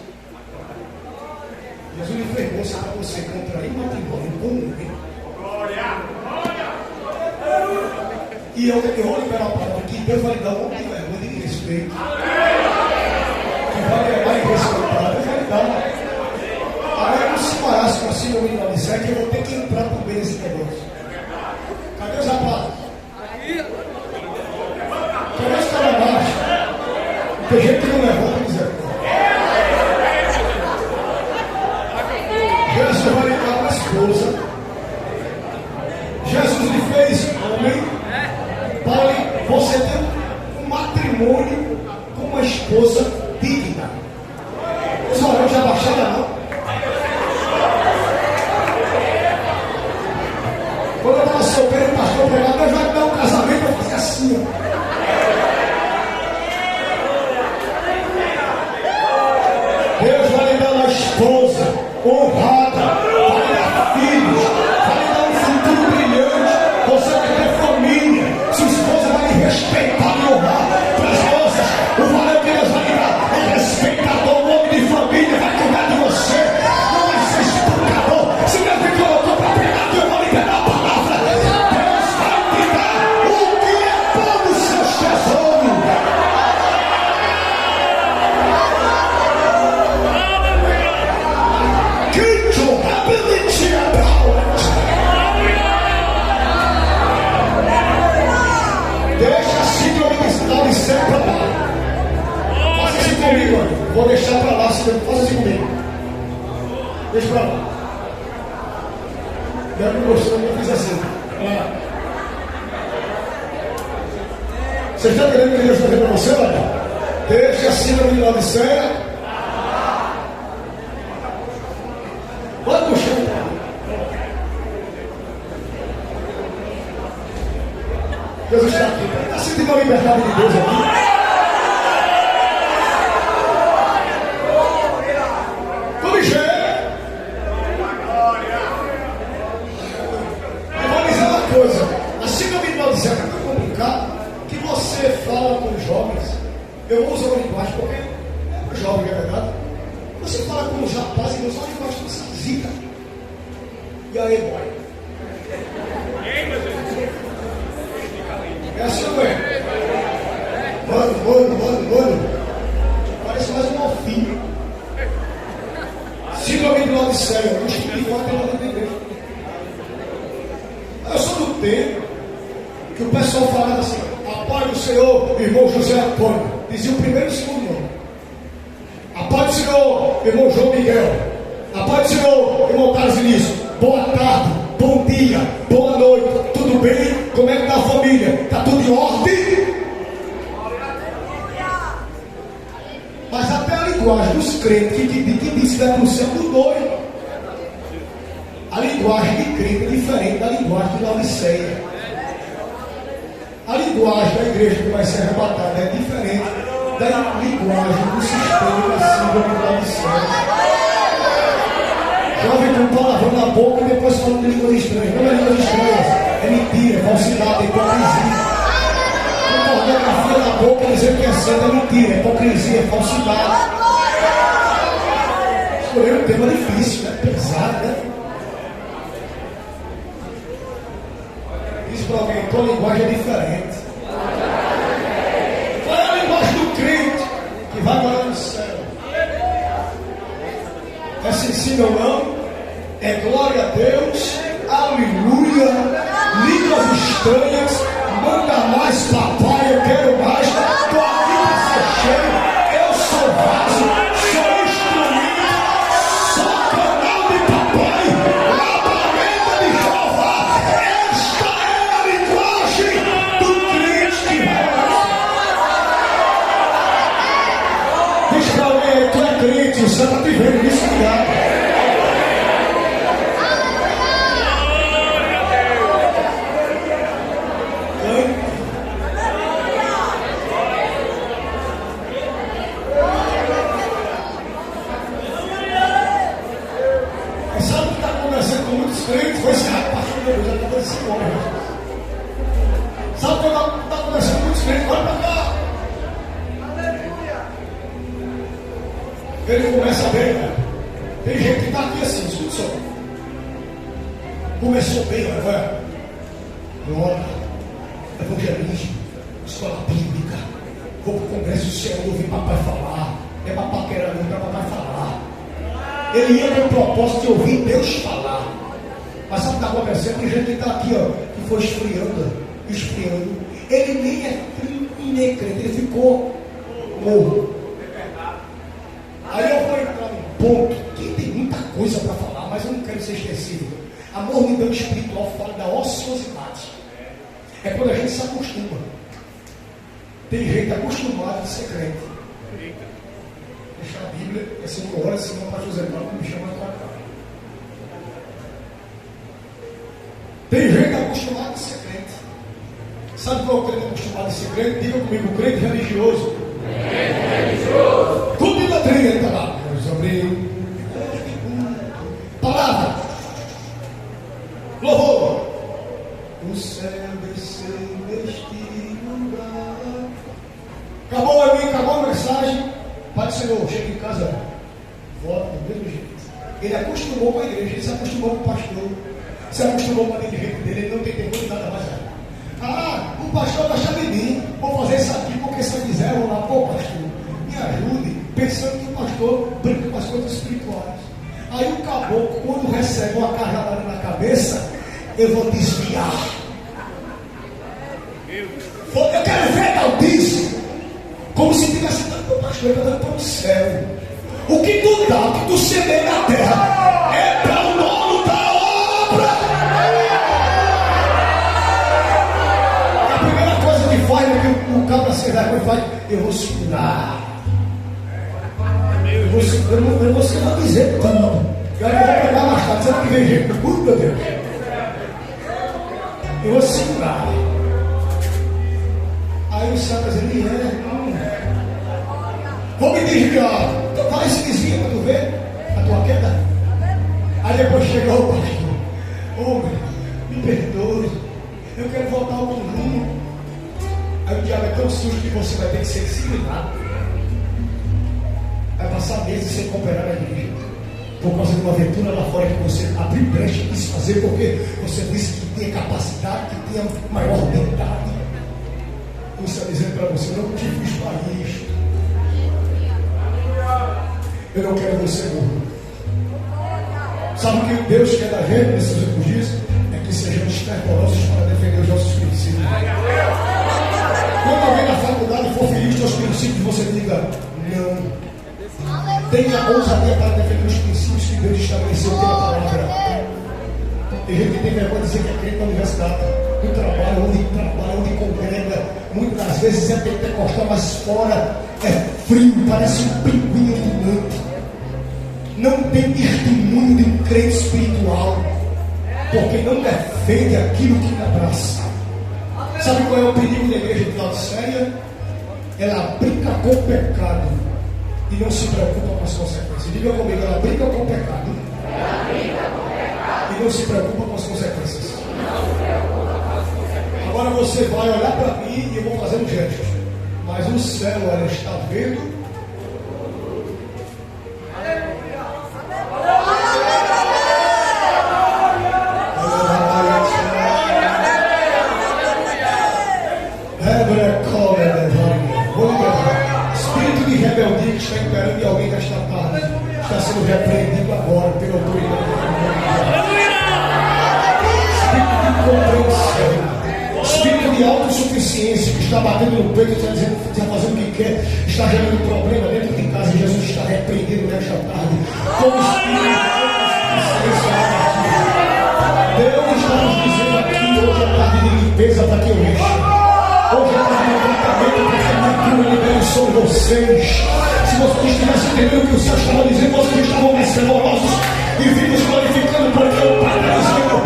Jesus lhe fez moça para você contrair matrimônio com um homem. E eu vou liberar a palavra que Deus vai lhe dar um monte de vergonha de respeito. Que vai levar em respeitar. Deus vai lhe dar. Agora não se embaraça com a síndrome de Laodiceia que eu vou ter que entrar por bem nesse negócio. Cadê os rapazes? Cadê os caras baixos? Tem gente que não levanta misericórdia. Jesus vai lhe dar uma esposa. Jesus lhe fez homem. Para você ter um matrimônio com uma esposa digna. Os varões já baixaram a mão. Quando eu estava solteiro, o pastor pregava, Deus vai me dar um casamento, eu fazia assim, ó. Deus vai lhe dar uma esposa honrada, vai lhe dar filhos, vai lhe dar um futuro brilhante. Você vai ter família, sua esposa vai lhe respeitar e honrar. Para as moças, o varão que Deus vai lhe dar é respeitador, um homem de família, vai cuidar de você, não vai ser espancador. Se Deus me colocou para pregar, eu vou liberar a palavra. Deus vai te dar o que é bom dos seus tesouros. Deixa a síndrome de Laodiceia para lá. Faça assim comigo, olha. Vou deixar para lá, faça assim comigo. Deixa para lá. Deve me gostou, eu fiz assim. Olha lá. Você está querendo que Deus fazer para você, olha? Deixe a síndrome de Laodiceia. Pode puxar. Jesus está aqui. Está sentindo a liberdade de Deus aqui? Como jeito. Eu vou dizer uma coisa. A síndrome de Laodiceia é tão complicada que você fala com os jovens. Eu vou usar uma linguagem porque é para jovem, é verdade? Você fala com os rapazes e usar uma linguagem esquisita. E aí, boy? É assim, não é? Mano. Parece mais um alfinho. Síndrome de Laodiceia. Eu estou de volta dentro da igreja. Eu sou do tempo que o pessoal falava assim: a paz do Senhor, irmão José Antônio. Dizia o primeiro e o segundo nome. A paz do Senhor, irmão João Miguel. A paz do Senhor, irmão Carlos Início. Boa tarde, bom dia, boa noite. Tudo bem? Como é que está a família? Está tudo em ordem? Mas até a linguagem dos crentes que diz que vai para o céu mudou. A linguagem de crente é diferente da linguagem de Laodiceia. A linguagem da igreja que vai ser arrebatada é diferente da linguagem do sistema da síndrome de Laodiceia. Jovem com palavrão na boca e depois falando de línguas estranhas. Não é línguas estranhas, é mentira, é falsidade, é hipocrisia. Com pornografia na boca dizer que é santo é mentira, é hipocrisia, é falsidade. Escolher um tema difícil, né? Pesado, né? Diz para alguém, tua linguagem é diferente. Qual é a linguagem do crente que vai morar no céu? É sensível ou não? É glória a Deus, aleluia, línguas estranhas, manda mais papai, eu quero mais, estou aqui para ser cheio, eu sou vaso, sou instrumento, sou canal de papai, labareda de Jeová. Esta é a linguagem do crente que vai. Diz para alguém, tu é crente, o céu está te vendo, isso cuidado. Foi esse rapaz que eu já estava esse homem. Sabe quando está conversando com muitos crentes? Olha para cá. Ele começa a ver, né? Tem gente que está aqui assim, escuta só. Começou bem, olha. Glória, evangelismo, escola bíblica. Vou para o Congresso do Céu, ouvir papai falar. É para paquerar, não é para papai falar. Ele ia com o propósito de ouvir Deus falar. Mas sabe o que está acontecendo? Tem gente que está aqui, ó, que foi esfriando. Ele nem é frio e nem crente, ele ficou morro. Aí eu vou entrar num ponto que tem muita coisa para falar, mas eu não quero ser extensivo. A mornidão espiritual fala da ociosidade. É quando a gente se acostuma. Tem gente acostumada a ser crente. Deixa a Bíblia, é 5 horas, senão para José Paulo me chama para cá. Tem gente acostumada a ser crente. Sabe qual é o crente acostumado a ser crente? Diga comigo, crente religioso. Crente religioso. Tudo em doutrina, está lá. Sobre palavra. Louvor. O céu desceu neste lugar. Acabou a minha, acabou a mensagem. Pai do Senhor, chega em casa, volta do mesmo jeito. Ele acostumou com a igreja, ele se acostumou com o pastor. Se acostumou com a dirigente dele, ele não tem tempo de nada mais. Ah, o pastor gosta de mim, vou fazer isso aqui porque se eu quiser, eu vou lá, pô pastor, me ajude, pensando que o pastor brinca com as coisas espirituais. Aí o caboclo, quando recebe uma cajadada na cabeça, eu vou desviar. Eu quero ver Daldice, como se tivesse dando, pastor, ele está dando para o céu. O que tu dá, o que tu semeia na terra, é para o dono da obra. A primeira coisa que faz é que o cabo sem vergonha e faz, eu vou segurar. Eu vou segurar dizer tudo. Eu vou pegar mais tarde, sabe que vem gente, meu Deus. Eu vou segurar. Aí o céu está dizendo, vou me desviar. Tu vai se desvia para tu ver a tua queda. Aí depois chega o pastor. Me perdoe. Eu quero voltar ao rumo. Aí o diabo é tão sujo que você vai ter que ser disciplinado. Vai passar meses sem cooperar na igreja. Por causa de uma aventura lá fora que você abriu brecha e quis fazer, porque você disse que tinha capacidade, que tinha maior habilidade. Eu estou dizendo para você, eu não te fiz para isso. Eu não quero você morrer. Sabe o que Deus quer da gente nesses últimos dias? É que sejamos fervorosos para defender os nossos princípios. Quando alguém na faculdade for feliz dos seus princípios, você diga não. Tenha ousadia para defender os princípios que Deus estabeleceu pela palavra. Tem gente que tem vergonha de dizer que é crente na universidade, no trabalho, onde congrega. Muitas das vezes é pentecostal, mas fora é frio, parece um pinguim ambulante. Não tem testemunho de um crente espiritual, porque não defende aquilo que lhe abraça. Sabe qual é o perigo da igreja de Laodiceia? Ela brinca com o pecado e não se preocupa com as consequências. Diga comigo, ela brinca com o pecado e não se preocupa com as consequências. Agora você vai olhar para mim e eu vou fazer um gesto. Mas o céu, ela está vendo. Espírito de rebeldia que está imperando em alguém nesta tarde está sendo repreendido agora pela autoridade. Espírito de autossuficiência que está batendo no peito e está dizendo que está fazendo o que quer, está gerando problema dentro de casa, e Jesus está repreendido nesta tarde. Como espírito de autossuficiência, Deus está nos dizendo aqui hoje a tarde de limpeza para que eu mexa. Hoje é tarde de tratamento para que a natura libere sobre vocês. Se vocês estivessem entendendo o que o Senhor estava dizendo, vocês estavam mais fervorosos e vivos glorificando, porque o Pai está dizendo: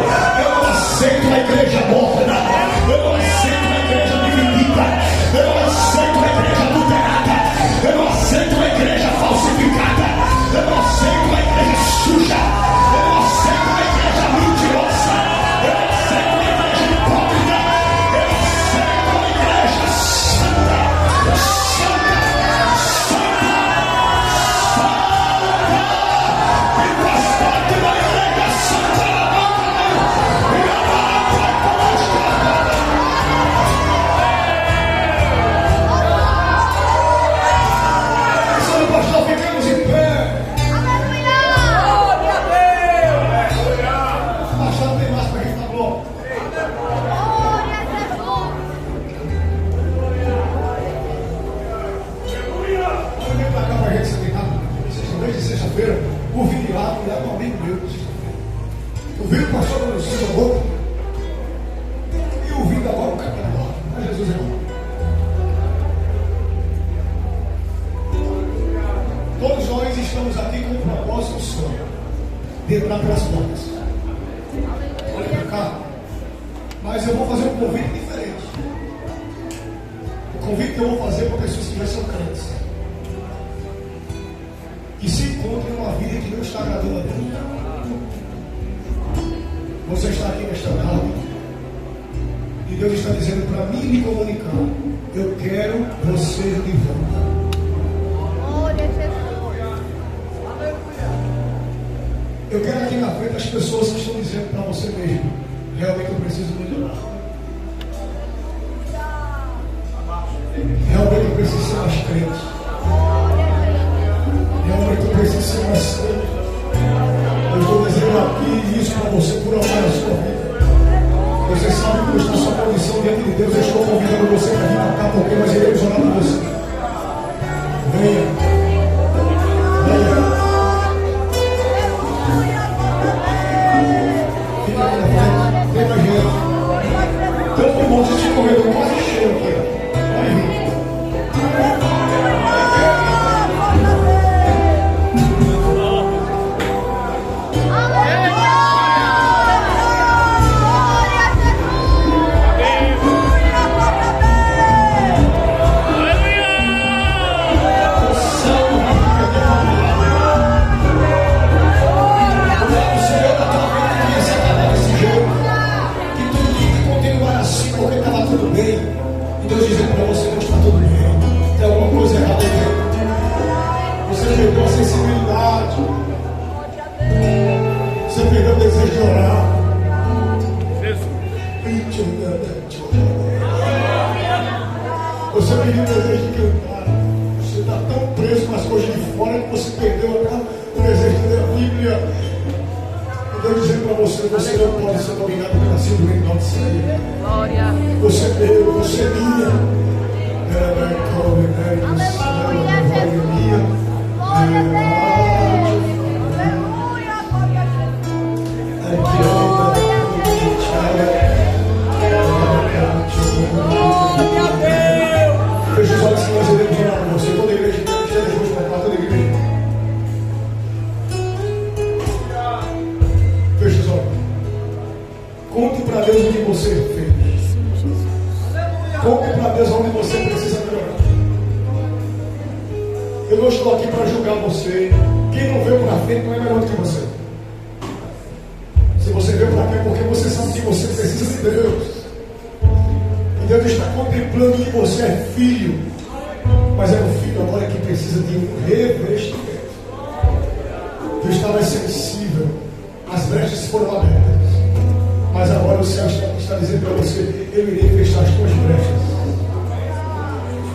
eu não aceito a igreja morta, eu não aceito a igreja dividida, eu não aceito a igreja adulterada, eu não aceito a igreja falsificada, eu não aceito a igreja suja, eu não aceito a igreja mentirosa, eu não aceito a igreja hipócrita, eu aceito a igreja santa, santa, santa, santa, e faz parte da igreja santa. O vídeo lá, um amigo meu. O vídeo passou pelo seu boca. E o vídeo agora o cara lá. Mas Jesus é bom. Todos nós estamos aqui com um propósito só: de entrar pelas portas. Olha para cá. Mas eu vou fazer um convite diferente. O convite que eu vou fazer para pessoas que já são crentes, que se encontrem uma vida que não está agradando a Deus. Você está aqui nesta tarde e Deus está dizendo para mim me comunicar: eu quero você de volta. Eu quero aqui na frente as pessoas que estão dizendo para você mesmo: realmente eu preciso melhorar. Realmente eu preciso ser mais crente. Realmente eu preciso ser mais santo. Eu estou dizendo aqui isso para você por amor à sua vida. Você sabe que está na sua condição diante de Deus. Eu estou convidando você para vir para cá, porque nós iremos orar por você. Venha. Venha. Fica aqui na frente. Tem mais gente. Tem um monte de corredor quase cheio aqui. Vai vir. perdi o desejo de cantar. Você está tão preso com as coisas de fora que você perdeu o desejo de ler a Bíblia. Eu estou dizendo para você, você não pode ser dominado pela síndrome de Odisseia. Glória. Você é meu, você é minha. Feche os olhos que nós iremos orar por você. Toda a igreja, já deixou de comprar, toda a igreja. Feche os olhos. Conte para Deus o que você fez. Conte para Deus onde você precisa melhorar. Eu não estou aqui para julgar você. Quem não veio para frente não é melhor do que você. Se você veio para cá é porque você sabe que você precisa de Deus. E Deus está contemplando que você é filho. Mas é um filho agora que precisa de um revestimento. Deus está mais sensível. As brechas foram abertas. Mas agora o Senhor está dizendo para você: eu irei fechar as tuas brechas.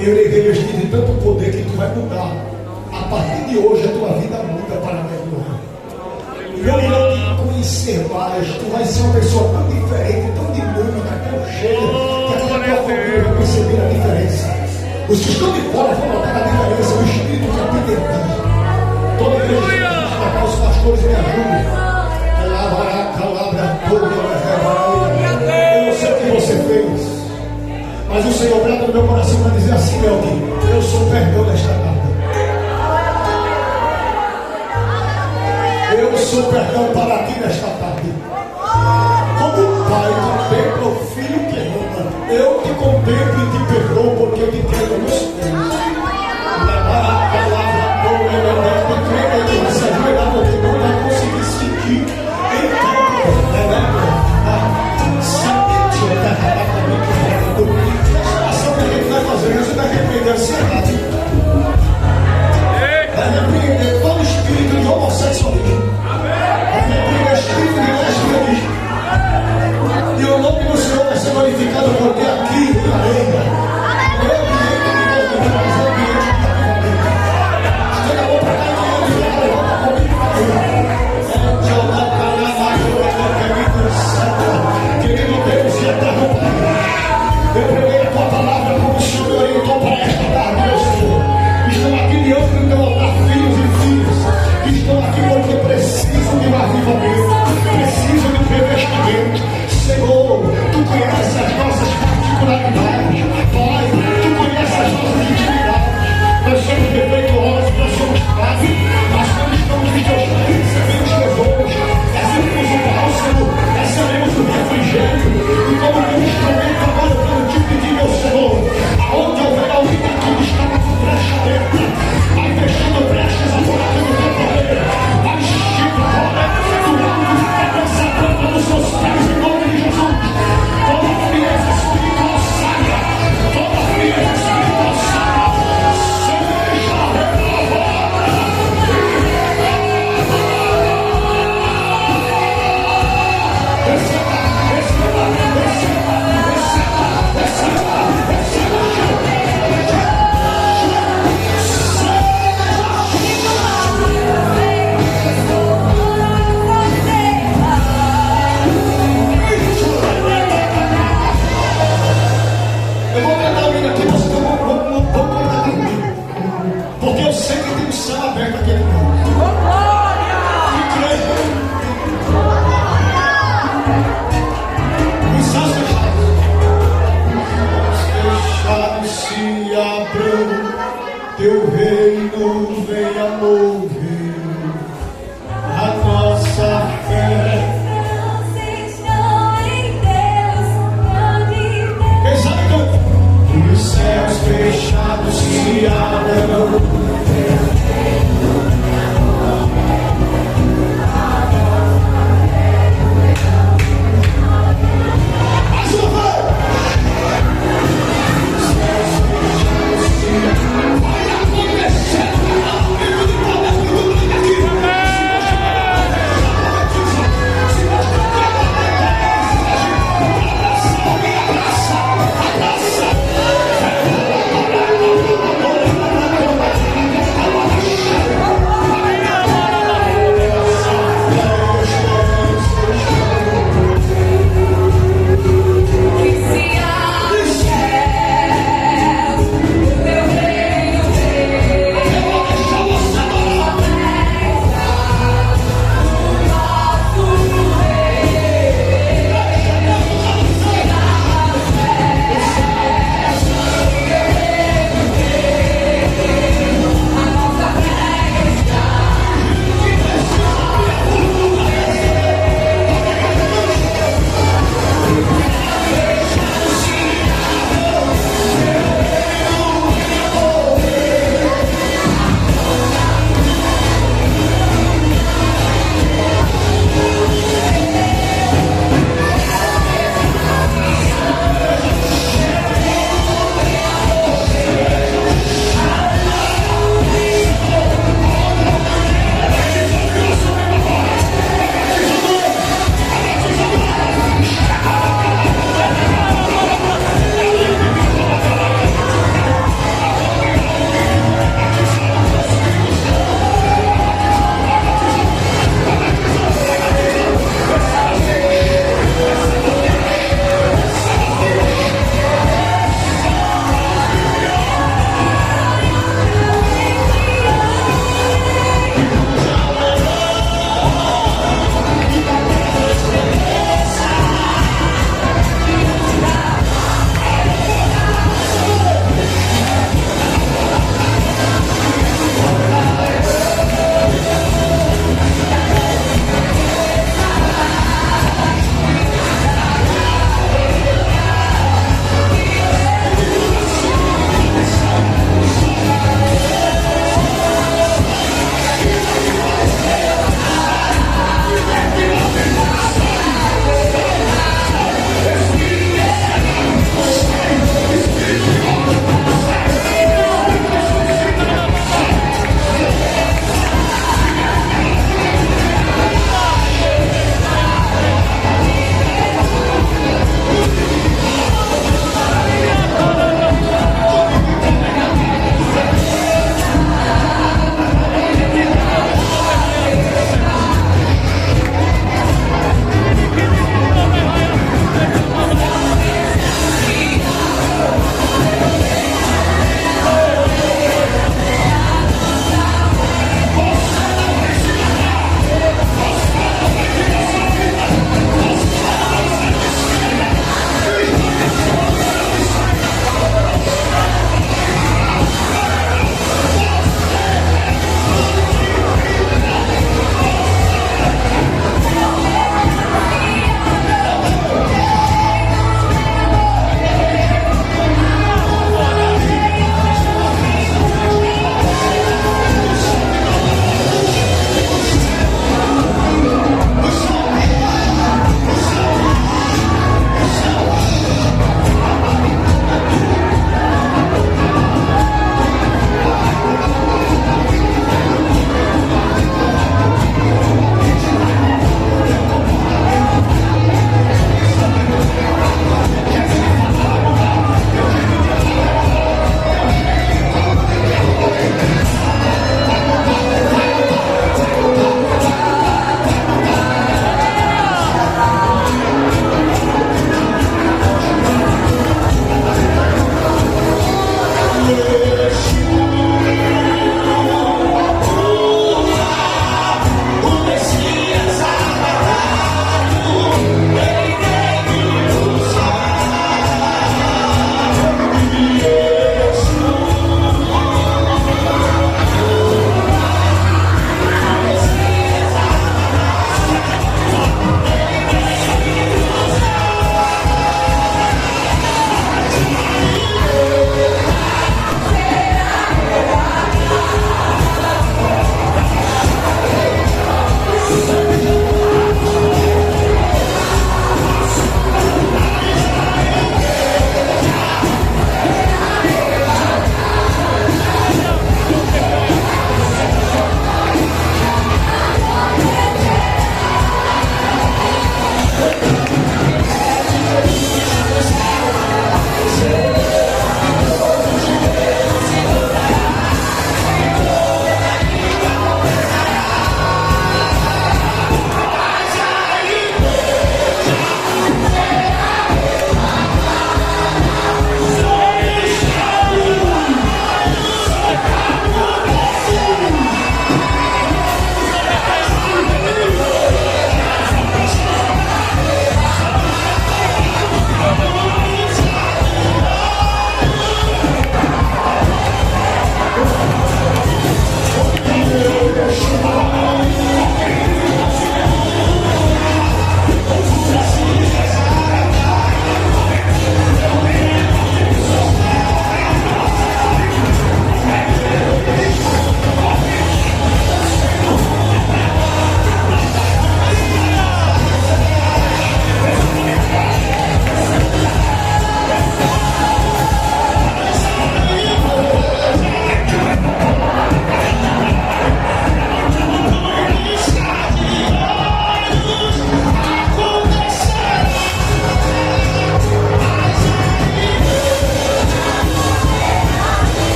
Eu irei revestir de tanto poder que tu vai mudar. A partir de hoje a tua vida muda para melhor. Eu irei te conhecer mais. Tu vai ser uma pessoa tão diferente, tão dinâmica, tão cheia, que até a tua família vai perceber a diferença. Os que estão de fora vão notar a diferença. O Espírito que habita em ti. Toda vez que destacar os pastores me ajudem. Eu não sei o que você fez, mas o Senhor brada no meu coração para dizer assim: eu sou perdão nesta tarde. Eu sou perdão para ti nesta tarde.